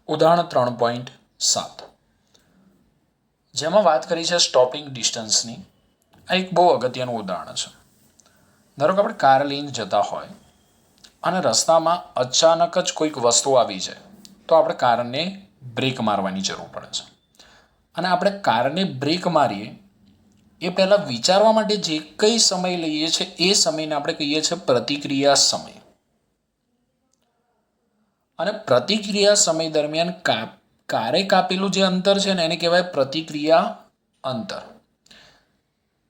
ઉદાહરણ 3.7 જેમાં વાત કરી છે સ્ટોપિંગ ડિસ્ટન્સની. આ એક બહુ અગત્યનું ઉદાહરણ છે. ધારો કે આપણે કાર લઈને જતા હોય અને રસ્તામાં અચાનક જ કોઈક વસ્તુ આવી જાય તો આપણે કારને બ્રેક મારવાની જરૂર પડે છે. અને આપણે કારને બ્રેક મારીએ એ પહેલાં વિચારવા માટે જે કંઈ સમય લઈએ છીએ એ સમયને આપણે કહીએ છીએ પ્રતિક્રિયા સમય. અને પ્રતિક્રિયા સમય દરમિયાન કારે કાપેલું જે અંતર છે ને એને કહેવાય પ્રતિક્રિયા અંતર.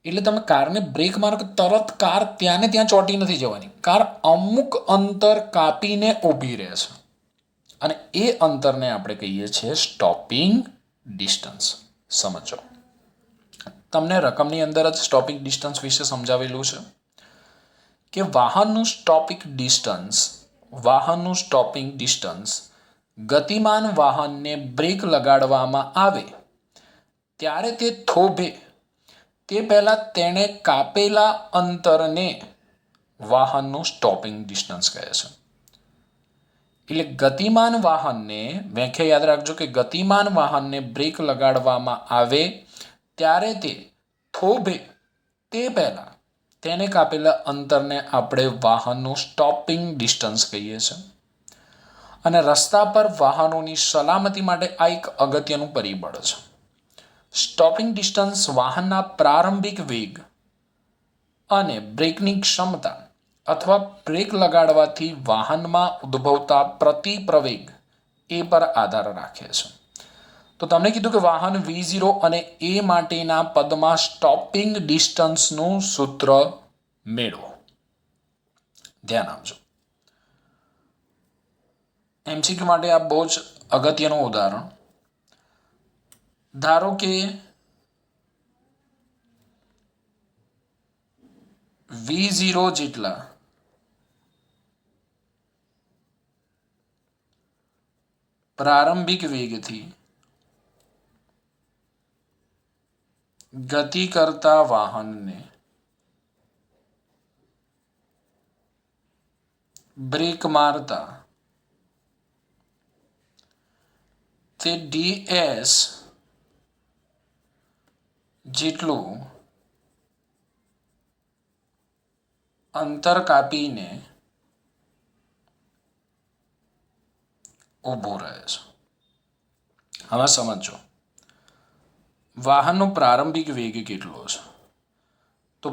એટલે તમે કારને બ્રેક મારો કે તરત કાર ત્યાં ને ત્યાં ચોંટી નથી જવાની. કાર અમુક અંતર કાપીને ઊભી રહે છે અને એ અંતરને આપણે કહીએ છીએ સ્ટોપિંગ ડિસ્ટન્સ. સમજો, તમને રકમની અંદર જ સ્ટોપિંગ ડિસ્ટન્સ વિશે સમજાવેલું છે કે વાહનનું સ્ટોપિંગ ડિસ્ટન્સ ગતિમાન વાહનને બ્રેક લગાડવામાં આવે ત્યારે તે થોભે તે પહેલાં તેણે કાપેલા અંતરને વાહનનું સ્ટોપિંગ ડિસ્ટન્સ કહે છે. એટલે ગતિમાન વાહનને, વ્યાખ્યા યાદ રાખજો કે ગતિમાન વાહનને બ્રેક લગાડવામાં આવે ત્યારે તે થોભે તે પહેલાં તેને કાપેલા અંતરને આપણે વાહનનું સ્ટોપિંગ ડિસ્ટન્સ કહીએ છીએ. અને રસ્તા પર વાહનોની સલામતી માટે આ એક અગત્યનું પરિબળ છે. સ્ટોપિંગ ડિસ્ટન્સ વાહનના પ્રારંભિક વેગ અને બ્રેકની ક્ષમતા અથવા બ્રેક લગાડવાથી વાહનમાં ઉદ્ભવતા પ્રતિપ્રવેગ એ પર આધાર રાખે છે. તો તમને કીધું કે વાહન V0 અને A માટેના પદમાં સ્ટોપિંગ ડિસ્ટન્સનું સૂત્ર મેળવો. ધ્યાન આપજો. એમસીક્યુ માટે આ બહુ જ અગત્યનું ઉદાહરણ. ધારો કે V0 જેટલા પ્રારંભિક વેગથી ગતિ કરતા વાહનને બ્રેક મારતા તે DS જેટલું અંતર કાપીને ઊભું રહે છે. હવે સમજો, વાહનનો પ્રારંભિક વેગ કેટલો છે? તો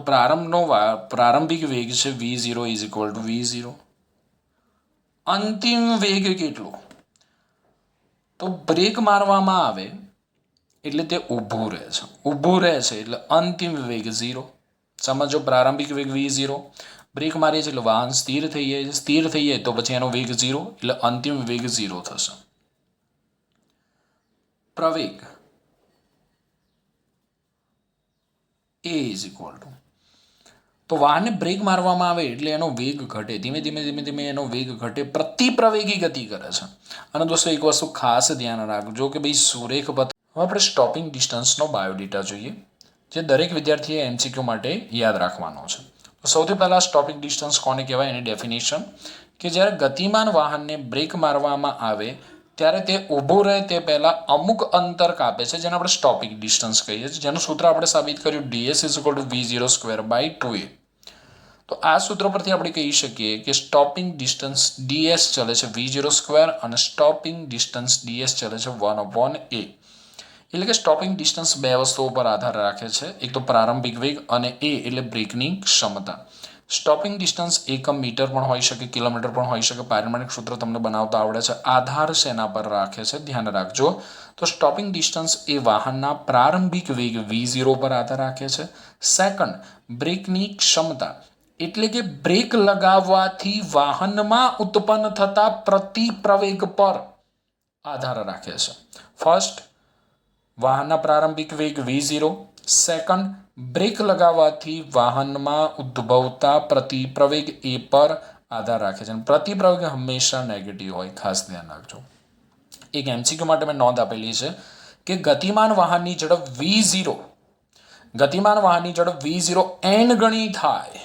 પ્રારંભિક વેગ છે V0 = V0. અંતિમ વેગ કેટલો? તો બ્રેક મારવામાં આવે એટલે તે ઊભું રહે છે એટલે અંતિમ વેગ 0. સમજો, પ્રારંભિક વેગ V0, બ્રેક મારીએ છીએ એટલે વાહન સ્થિર થઈ જાય તો પછી એનો વેગ 0 એટલે અંતિમ વેગ 0 થશે. પ્રવેગ A = તો વાહનને બ્રેક મારવામાં આવે એટલે એનો વેગ ઘટે, ધીમે ધીમે એનો વેગ ઘટે, પ્રતિપ્રવેગી ગતિ કરે છે. અને દોસ્તો એક વસ્તુ ખાસ ધ્યાન રાખજો કે ભાઈ સુરેખ પથ. હવે આપણે સ્ટોપિંગ ડિસ્ટન્સનો બાયોડેટા જોઈએ જે દરેક વિદ્યાર્થીએ એમસીક્યુ માટે યાદ રાખવાનો છે. તો સૌથી પહેલાં સ્ટોપિંગ ડિસ્ટન્સ કોને કહેવાય એની ડેફિનેશન, કે જ્યારે ગતિમાન વાહનને બ્રેક મારવામાં આવે ત્યારે તે ઊભું રહે તે પહેલાં અમુક અંતર કાપે છે જેને આપણે સ્ટોપિંગ ડિસ્ટન્સ કહીએ છીએ, જેનું સૂત્ર આપણે સાબિત કર્યું DS = V0² / 2A. તો આ સૂત્ર પરથી આપણે કહી શકીએ કે સ્ટોપિંગ ડિસ્ટન્સ DS ચલે છે V0² અને સ્ટોપિંગ ડિસ્ટન્સ DS ચલે છે 1/A. એટલે કે સ્ટોપિંગ ડિસ્ટન્સ બે વસ્તુઓ પર આધાર રાખે છે, એક તો પ્રારંભિક વેગ અને A એટલે બ્રેકની ક્ષમતા. સ્ટોપિંગ ડિસ્ટન્સ એકમ મીટર પણ હોઈ શકે, કિલોમીટર પણ હોઈ શકે. પાયરેમેટિક સૂત્ર તમને બનાવતા આવડે છે. આધાર શેના પર રાખે છે ધ્યાન રાખજો. તો સ્ટોપિંગ ડિસ્ટન્સ એ વાહનના પ્રારંભિક વેગ V0 પર આધાર રાખે છે. સેકન્ડ, બ્રેકની ક્ષમતા એટલે કે બ્રેક લગાવવાથી વાહનમાં ઉત્પન્ન થતા પ્રતિપ્રવેગ પર આધાર રાખે છે. ફર્સ્ટ, વાહનના પ્રારંભિક વેગ V0. સેકન્ડ, બ્રેક લગાવવાથી વાહનમાં ઉદ્ભવતા પ્રતિપ્રવેગ એ પર આધાર રાખે છે. પ્રતિપ્રવેગ હંમેશા નેગેટિવ હોય, ખાસ ધ્યાન રાખજો. એક એમસીક્યુ માટે મેં નોંધ આપેલી છે કે ગતિમાન વાહનની ઝડપ V0 n ગણી થાય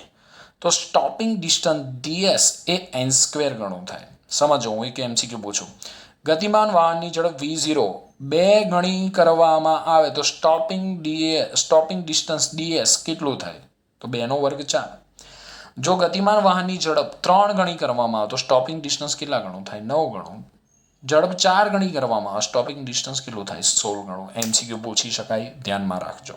તો સ્ટોપિંગ ડિસ્ટન્સ DS એ n² ગણું થાય. સમજો, હું એક MCQ પૂછું. ગતિમાન વાહનની ઝડપ v0 2 ગણી કરવામાં આવે તો સ્ટોપિંગ ડિસ્ટન્સ ds કેટલું થાય? તો 2 નો વર્ગ 4. જો ગતિમાન વાહનની ઝડપ 3 ગણી કરવામાં આવે તો સ્ટોપિંગ ડિસ્ટન્સ કેટલા ગણું થાય? 9 ગણું. ઝડપ 4 ગણી કરવામાં આવે સ્ટોપિંગ ડિસ્ટન્સ કેટલું થાય? 16 ગણું. MCQ પૂછી શકાય, ધ્યાનમાં રાખજો.